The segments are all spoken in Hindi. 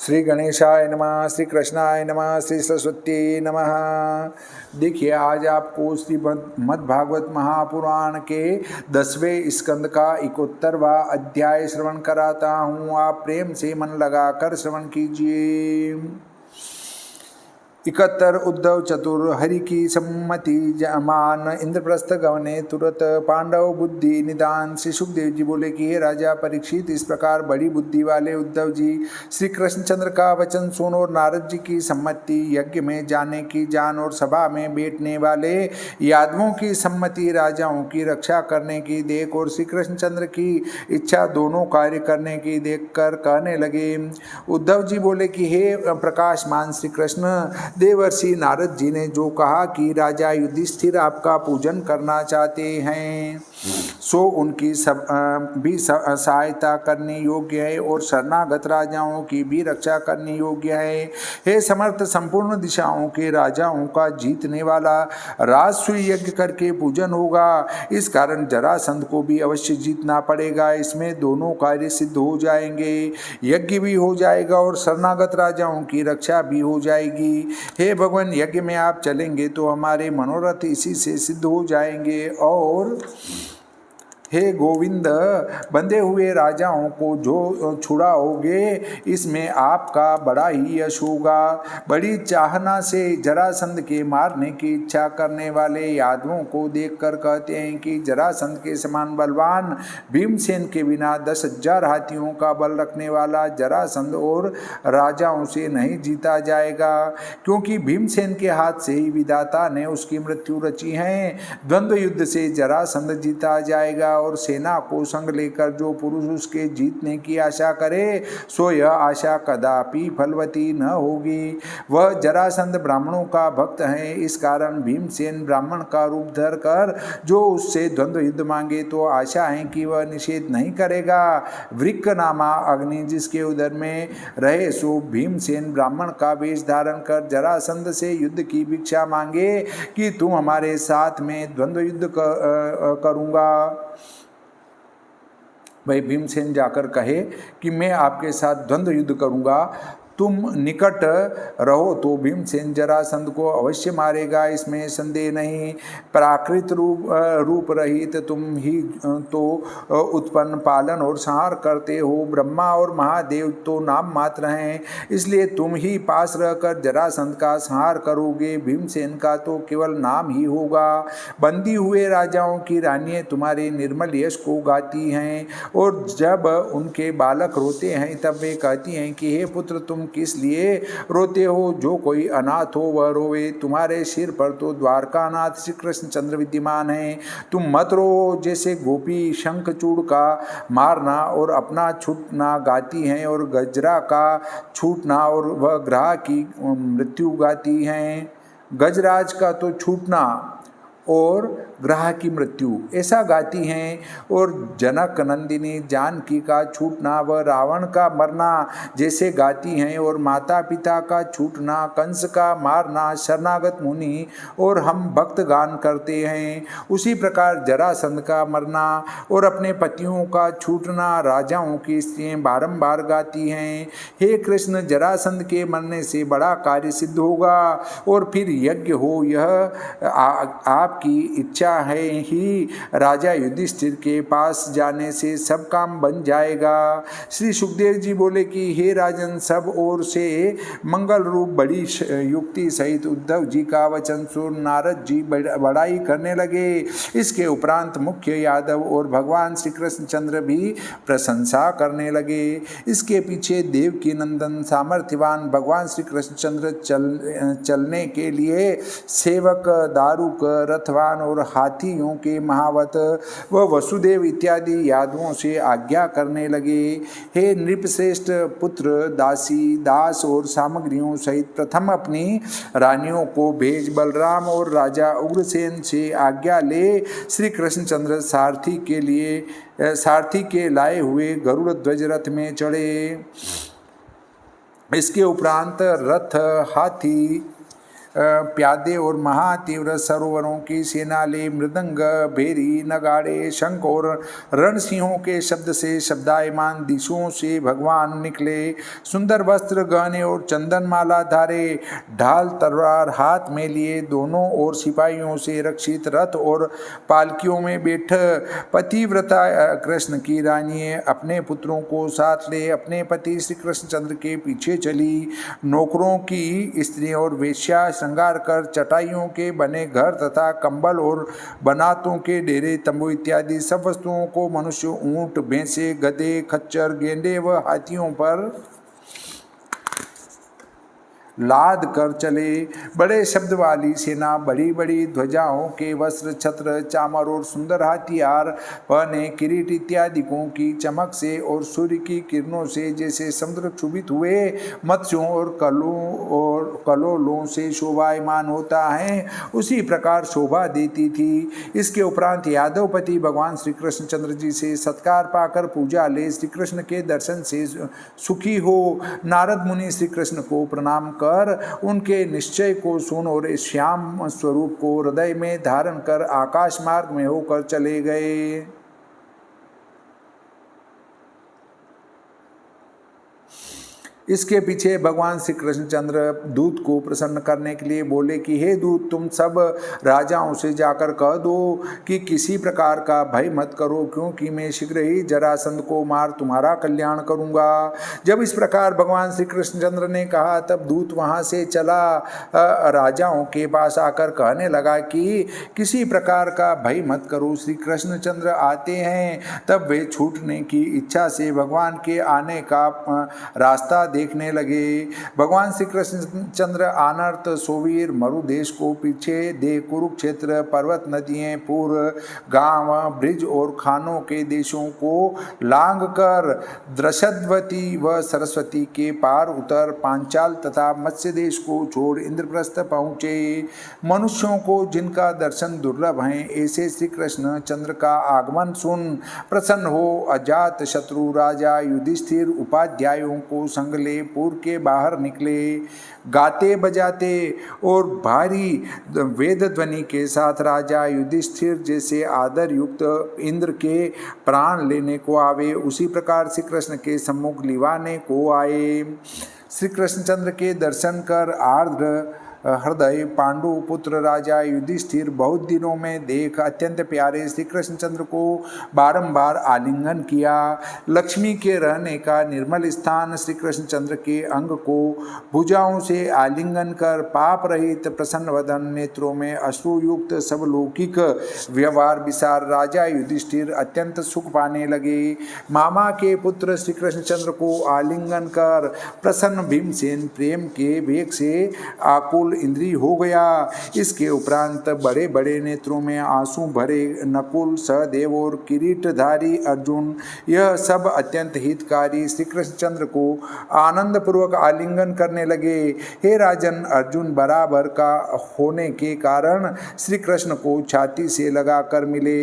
श्री गणेशाय नमः, श्री कृष्णाय नमः, श्री सरस्वती नमः। देखिए, आज आपको श्रीमद् भागवत महापुराण के 10वें स्कंद का 71वां अध्याय श्रवण कराता हूँ। आप प्रेम से मन लगाकर श्रवण कीजिए। 71 उद्धव चतुर हरि की सम्मति मान इंद्रप्रस्थ गवने तुरत पांडव बुद्धि निदान। श्री सुखदेव जी बोले कि हे राजा परीक्षित, इस प्रकार बड़ी बुद्धि वाले उद्धव जी श्री कृष्णचंद्र का वचन सुन और नारद जी की सम्मति, यज्ञ में जाने की जान और सभा में बैठने वाले यादवों की सम्मति, राजाओं की रक्षा करने की देख और श्री कृष्णचंद्र की इच्छा दोनों कार्य करने की देख कर कहने लगे। उद्धव जी बोले कि हे प्रकाशमान श्री कृष्ण, देवर्षि नारद जी ने जो कहा कि राजा युधिष्ठिर आपका पूजन करना चाहते हैं, सो उनकी भी सहायता करनी योग्य है और शरणागत राजाओं की भी रक्षा करनी योग्य है। हे समर्थ, संपूर्ण दिशाओं के राजाओं का जीतने वाला राजसूय यज्ञ करके पूजन होगा। इस कारण जरासंध को भी अवश्य जीतना पड़ेगा। इसमें दोनों कार्य सिद्ध हो जाएंगे, यज्ञ भी हो जाएगा और शरणागत राजाओं की रक्षा भी हो जाएगी। हे भगवान, यज्ञ में आप चलेंगे तो हमारे मनोरथ इसी से सिद्ध हो जाएंगे। और हे गोविंद, बंधे हुए राजाओं को जो छुड़ाओगे, इसमें आपका बड़ा ही यश होगा। बड़ी चाहना से जरासंध के मारने की इच्छा करने वाले यादवों को देखकर कहते हैं कि जरासंध के समान बलवान भीमसेन के बिना 10,000 हाथियों का बल रखने वाला जरासंध और राजाओं से नहीं जीता जाएगा, क्योंकि भीमसेन के हाथ से ही विधाता ने उसकी मृत्यु रची है। द्वंद्व युद्ध से जरासंध जीता जाएगा और सेना को संग लेकर जो पुरुष उसके जीतने की आशा करे, सो यह आशा कदापि फलवती न होगी। वह जरासंध ब्राह्मणों का भक्त है, इस कारण भीमसेन ब्राह्मण का रूप धर कर जो उससे द्वंद्व युद्ध मांगे तो आशा है कि वह निषेध नहीं करेगा। वृक्क नामा अग्नि जिसके उदर में रहे, सो भीमसेन ब्राह्मण का वेश धारण कर जरासंध से युद्ध की भिक्षा मांगे कि तुम हमारे साथ में द्वंद्व युद्ध करूंगा। भाई भीमसेन जाकर कहे कि मैं आपके साथ द्वंद्व युद्ध करूंगा, तुम निकट रहो तो भीमसेन जरासंध को अवश्य मारेगा, इसमें संदेह नहीं। प्राकृत रूप रहित तुम ही तो उत्पन्न, पालन और संहार करते हो। ब्रह्मा और महादेव तो नाम मात्र हैं, इसलिए तुम ही पास रहकर जरासंध का संहार करोगे। भीमसेन का तो केवल नाम ही होगा। बंदी हुए राजाओं की रानियां तुम्हारे निर्मल यश को गाती हैं, और जब उनके बालक रोते हैं तब वे कहती हैं कि हे पुत्र, तुम किस लिए रोते हो? जो कोई अनाथ हो वह रोवे। तुम्हारे सिर पर तो द्वारकानाथ श्री कृष्णचंद्र विद्यमान है, तुम मत रो। जैसे गोपी शंखचूड़ का मारना और अपना छूटना गाती हैं और गजरा का छूटना और वह ग्रह की मृत्यु गाती हैं। गजराज का तो छूटना और ग्रह की मृत्यु ऐसा गाती हैं, और जनक नंदिनी जानकी का छूटना व रावण का मरना जैसे गाती हैं, और माता पिता का छूटना, कंस का मारना, शरणागत मुनि और हम भक्त गान करते हैं। उसी प्रकार जरासंध का मरना और अपने पतियों का छूटना राजाओं की स्त्रियां बारंबार गाती हैं। हे कृष्ण, जरासंध के मरने से बड़ा कार्य सिद्ध होगा और फिर यज्ञ हो, यह आपकी इच्छा है ही। राजा युधिष्ठिर के पास जाने से सब काम बन जाएगा। श्री सुखदेव जी बोले कि हे राजन, सब ओर से मंगल रूप बड़ी युक्ति सहित उद्धव जी का वचन सुन नारद जी बड़ाई करने लगे। इसके उपरांत मुख्य यादव और भगवान श्री कृष्णचंद्र भी प्रशंसा करने लगे। इसके पीछे देवकी नंदन सामर्थ्यवान भगवान श्री कृष्णचंद्र चलने के लिए सेवक, दारुक, रथवान और हाथियों के महावत व वसुदेव इत्यादि यादवों से आज्ञा करने लगे। हे नृपश्रेष्ठ पुत्र, दासी, दास और सामग्रियों सहित प्रथम अपनी रानियों को भेज। बलराम और राजा उग्रसेन से आज्ञा ले श्री कृष्णचंद्र सारथी के लाए हुए गरुड़ ध्वज रथ में चढ़े। इसके उपरांत रथ, हाथी, प्यादे और महातीव्र सरोवरों की सेना ले मृदंग भेरी नगाड़े शंख और रणसिंहों के शब्द से शब्दायमान दिशों से भगवान निकले। सुंदर वस्त्र गहने और चंदन माला धारे, ढाल तलवार हाथ में लिए, दोनों ओर सिपाहियों से रक्षित रथ और पालकियों में बैठ पतिव्रता कृष्ण की रानी अपने पुत्रों को साथ ले अपने पति श्री कृष्णचंद्र के पीछे चली। नौकरों की स्त्री और वेश्या श्रृंगार कर चटाइयों के बने घर तथा कंबल और बनातों के डेरे तंबू इत्यादि सब वस्तुओं को मनुष्य ऊंट भैंसे गधे खच्चर गेंडे व हाथियों पर लाद कर चले। बड़े शब्द वाली सेना बड़ी बड़ी ध्वजाओं के वस्त्र छत्र चामर और सुंदर हथियार पहने किरीट इत्यादिकों की चमक से और सूर्य की किरणों से जैसे समुद्र क्षुभित हुए मत्स्यों और कलोलों से शोभायमान होता है उसी प्रकार शोभा देती थी। इसके उपरांत यादवपति भगवान श्री कृष्णचंद्र जी से सत्कार पाकर पूजा ले श्री कृष्ण के दर्शन से सुखी हो। नारद मुनि श्री कृष्ण को प्रणाम कर उनके निश्चय को सुन और इस श्याम स्वरूप को हृदय में धारण कर आकाश मार्ग में होकर चले गए। इसके पीछे भगवान श्री कृष्णचंद्र दूत को प्रसन्न करने के लिए बोले कि हे दूत, तुम सब राजाओं से जाकर कह दो कि किसी प्रकार का भय मत करो, क्योंकि मैं शीघ्र ही जरासंध को मार तुम्हारा कल्याण करूंगा। जब इस प्रकार भगवान श्री कृष्णचंद्र ने कहा तब दूत वहां से चला राजाओं के पास आकर कहने लगा कि किसी प्रकार का भय मत करो, श्री कृष्णचंद्र आते हैं। तब वे छूटने की इच्छा से भगवान के आने का रास्ता देखने लगे। भगवान श्री कृष्णचंद्र अनर्थ सोवीर मरुदेश को पीछे दे कुरुक्षेत्र पर्वत नदियां पूर्व गांव ब्रिज और खानों के देशों को लांग कर द्रशद्वती व सरस्वती के पार उतर पांचाल तथा मत्स्य देश को छोड़ इंद्रप्रस्थ पहुँचे। मनुष्यों को जिनका दर्शन दुर्लभ है ऐसे श्री कृष्ण चंद्र का आगमन सुन प्रसन्न हो अजात शत्रु राजा युधिष्ठिर उपाध्यायों को संग ले पुर के बाहर निकले। गाते बजाते और भारी वेद ध्वनि के साथ राजा युधिष्ठिर जैसे आदर युक्त इंद्र के प्राण लेने को आवे उसी प्रकार श्री कृष्ण के सम्मुख लिवाने को आए। श्री कृष्णचंद्र के दर्शन कर आर्द्र हृदय पांडु पुत्र राजा युधिष्ठिर बहुत दिनों में देख अत्यंत प्यारे श्री कृष्णचंद्र को बारंबार आलिंगन किया। लक्ष्मी के रहने का निर्मल स्थान श्री कृष्णचंद्र के अंग को भुजाओं से आलिंगन कर पाप रहित प्रसन्न वदन नेत्रों में अश्रुयुक्त सब लौकिक व्यवहार विसार राजा युधिष्ठिर अत्यंत सुख पाने लगे। मामा के पुत्र श्री कृष्णचंद्र को आलिंगन कर प्रसन्न भीमसेन प्रेम के वेग से आकुल इंद्रिय हो गया। इसके उपरांत बड़े बड़े नेत्रों में आंसू भरे नकुल सहदेव और किरीटधारी अर्जुन यह सब अत्यंत हितकारी श्री कृष्णचंद्र को आनंद पूर्वक आलिंगन करने लगे। हे राजन, अर्जुन बराबर का होने के कारण श्री कृष्ण को छाती से लगाकर मिले।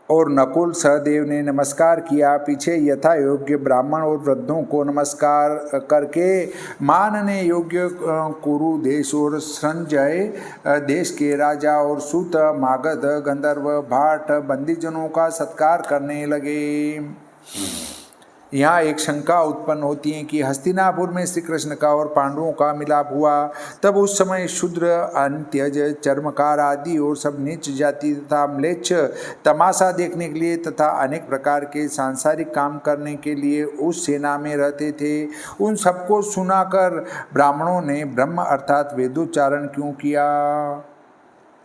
और नकुल सहदेव ने नमस्कार किया। पीछे यथा योग्य ब्राह्मण और वृद्धों को नमस्कार करके मानने योग्य कुरु देश और संजय देश के राजा और सूत मागध गंधर्व भाट बंदीजनों का सत्कार करने लगे। यहाँ एक शंका उत्पन्न होती है कि हस्तिनापुर में श्री कृष्ण का और पांडवों का मिलाप हुआ तब उस समय शूद्र अंत्यज चर्मकार आदि और सब नीच जाति तथा म्लेच्छ तमाशा देखने के लिए तथा अनेक प्रकार के सांसारिक काम करने के लिए उस सेना में रहते थे। उन सबको सुनाकर ब्राह्मणों ने ब्रह्म अर्थात वेदोच्चारण क्यों किया?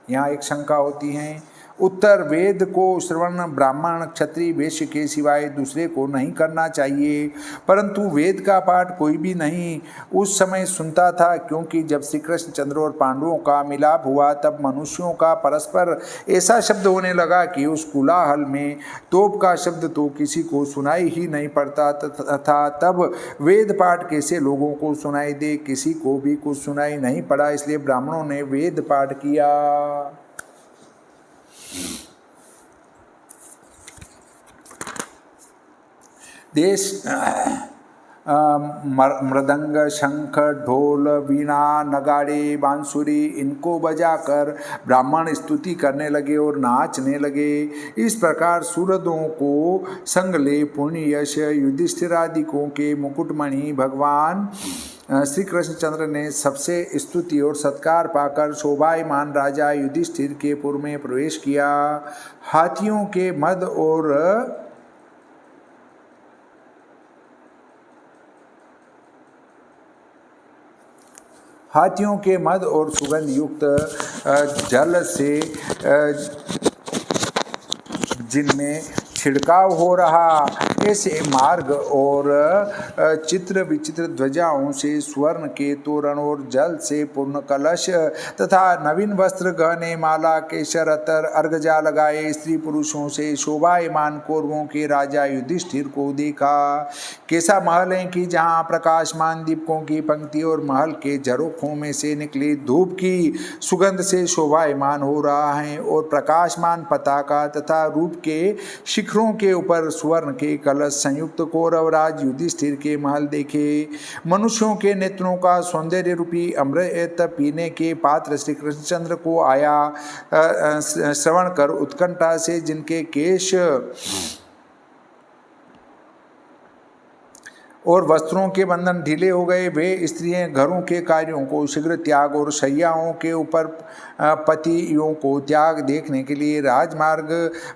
यहाँ एक शंका होती है। उत्तर, वेद को श्रवण ब्राह्मण क्षत्रिय वैश्य के सिवाय दूसरे को नहीं करना चाहिए, परंतु वेद का पाठ कोई भी नहीं उस समय सुनता था, क्योंकि जब श्री कृष्णचंद्र और पांडवों का मिलाप हुआ तब मनुष्यों का परस्पर ऐसा शब्द होने लगा कि उस कोलाहल में तोप का शब्द तो किसी को सुनाई ही नहीं पड़ता था। तब वेद पाठ कैसे लोगों को सुनाई दे? किसी को भी कुछ सुनाई नहीं पड़ा, इसलिए ब्राह्मणों ने वेद पाठ किया। मृदंग, शंख, ढोल, वीणा, नगाड़े, बांसुरी इनको बजाकर ब्राह्मण स्तुति करने लगे और नाचने लगे। इस प्रकार सुरदों को संग ले पुण्य यश युधिष्ठिरादिकों के मुकुटमणि भगवान श्री कृष्णचंद्र ने सबसे स्तुति और सत्कार पाकर शोभायमान राजा युधिष्ठिर के पुर में प्रवेश किया। हाथियों के मद और सुगंध युक्त जल से जिनमें छिड़काव हो रहा, ऐसे मार्ग और चित्र विचित्र ध्वजाओं से स्वर्ण के तोरण और जल से पूर्ण कलश तथा नवीन वस्त्र, गहने, माला, केशर, अतर, अर्घजा लगाए स्त्री पुरुषों से शोभायमान कौरवों के राजा युधिष्ठिर को देखा। कैसा महल है कि जहाँ प्रकाशमान दीपकों की पंक्ति और महल के झरोखों में से निकली धूप की सुगंध से शोभायमान हो रहा है, और प्रकाशमान पताका तथा रूप के शिखरों के ऊपर स्वर्ण के कलश संयुक्त कौरवराज युधिष्ठिर के महल देखे। मनुष्यों के नेत्रों का सौंदर्य रूपी अमृत पीने के पात्र श्री कृष्णचंद्र को आया श्रवण कर उत्कंठा से जिनके केश और वस्त्रों के बंधन ढीले हो गए, वे स्त्रियां घरों के कार्यों को शीघ्र त्याग और शैयाओं के ऊपर पतियों को त्याग देखने के लिए राजमार्ग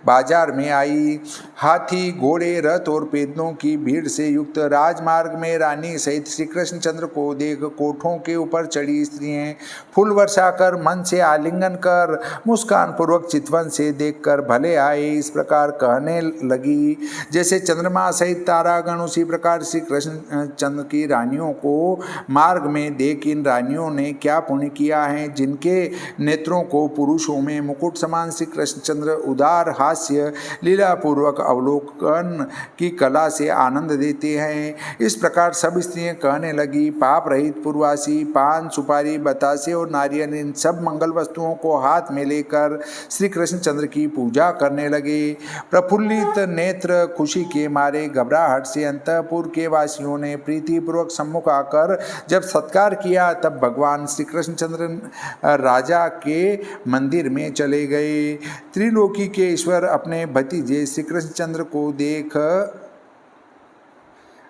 बाजार में आई। हाथी, घोड़े, रथ और पैदलों की भीड़ से युक्त राजमार्ग में रानी सहित श्री कृष्णचंद्र को देख कोठों के ऊपर चढ़ी स्त्रियां फूल वर्षा कर, मन से आलिंगन कर, मुस्कान पूर्वक चितवन से देखकर भले आए इस प्रकार कहने लगी। जैसे चंद्रमा सहित तारागण, उसी प्रकार श्री कृष्णचंद्र की रानियों को मार्ग में देख इन रानियों ने क्या पुण्य किया है, जिनके नेत्रों को पुरुषों में मुकुट समान श्री कृष्णचंद्र उदार हास्य लीला पूर्वक अवलोकन की कला से आनंद देते हैं। इस प्रकार सब स्त्रियां कहने लगी। पाप रहित पूर्वासी, पान, सुपारी, बतासे और नारियल इन सब मंगल वस्तुओं को हाथ में लेकर श्री कृष्णचंद्र की पूजा करने लगे। प्रफुल्लित नेत्र खुशी के मारे घबराहट से अंतःपुर के वासियों ने प्रीतिपूर्वक सम्मुख आकर जब सत्कार किया, तब भगवान श्री कृष्णचंद्र राजा के मंदिर में चले गए। त्रिलोकी के ईश्वर अपने भतीजे श्री कृष्णचंद्र को देख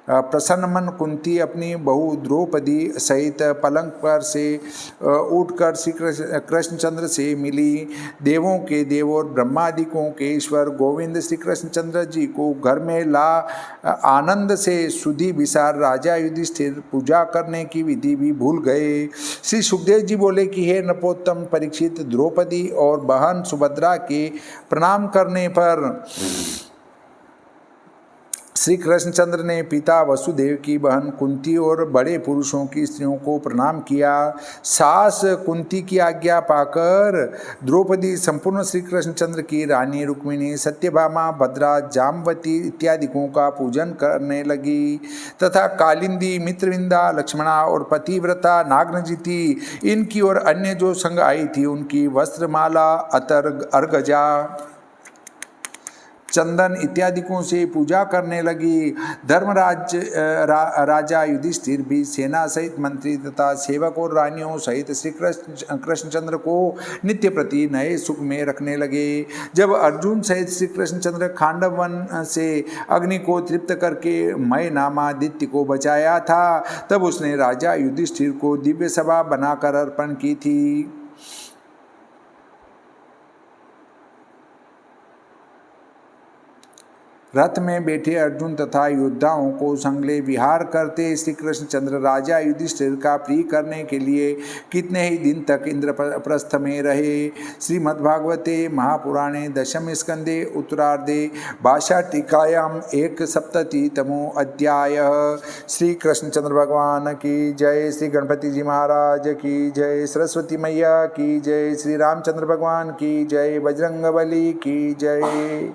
प्रसन्न मन कुंती अपनी बहू द्रौपदी सहित पलंग पर से उठकर श्री कृष्णचंद्र से मिली। देवों के देव और ब्रह्मादिकों के ईश्वर गोविंद श्री कृष्णचंद्र जी को घर में ला आनंद से सुधी विसार राजा युधिष्ठिर पूजा करने की विधि भी भूल गए। श्री सुखदेव जी बोले कि हे नपोत्तम परीक्षित, द्रौपदी और बहन सुभद्रा के प्रणाम करने पर श्री कृष्णचंद्र ने पिता वसुदेव की बहन कुंती और बड़े पुरुषों की स्त्रियों को प्रणाम किया। सास कुंती की आज्ञा पाकर द्रौपदी संपूर्ण श्री कृष्णचंद्र की रानी रुक्मिणी, सत्यभामा, भद्रा, जामवती इत्यादिकों का पूजन करने लगी तथा कालिंदी, मित्रविंदा, लक्ष्मणा और पतिव्रता नागनजिति इनकी और अन्य जो संग आई थी उनकी वस्त्रमाला, अतर, अर्घजा, चंदन इत्यादिकों से पूजा करने लगी। धर्मराज राजा युधिष्ठिर भी सेना सहित मंत्री तथा सेवक और रानियों सहित श्री कृष्णचंद्र को नित्य प्रति नए सुख में रखने लगे। जब अर्जुन सहित श्री कृष्णचंद्र खांडव वन से अग्नि को तृप्त करके मय नामादित्य को बचाया था, तब उसने राजा युधिष्ठिर को दिव्य सभा बनाकर अर्पण की थी। रथ में बैठे अर्जुन तथा योद्धाओं को संगले विहार करते श्री कृष्णचंद्र राजा युधिष्ठिर का प्रिय करने के लिए कितने ही दिन तक इंद्रप्रस्थ में रहे। श्रीमद्भागवते महापुराणे दशम स्कंदे उत्तरार्धे भाषा टीकायाम 170तमो अध्याय। श्री कृष्णचंद्र भगवान की जय, श्री गणपति जी महाराज की जय, सरस्वती मैया की जय, श्री रामचंद्र भगवान की जय, बजरंगबली की जय।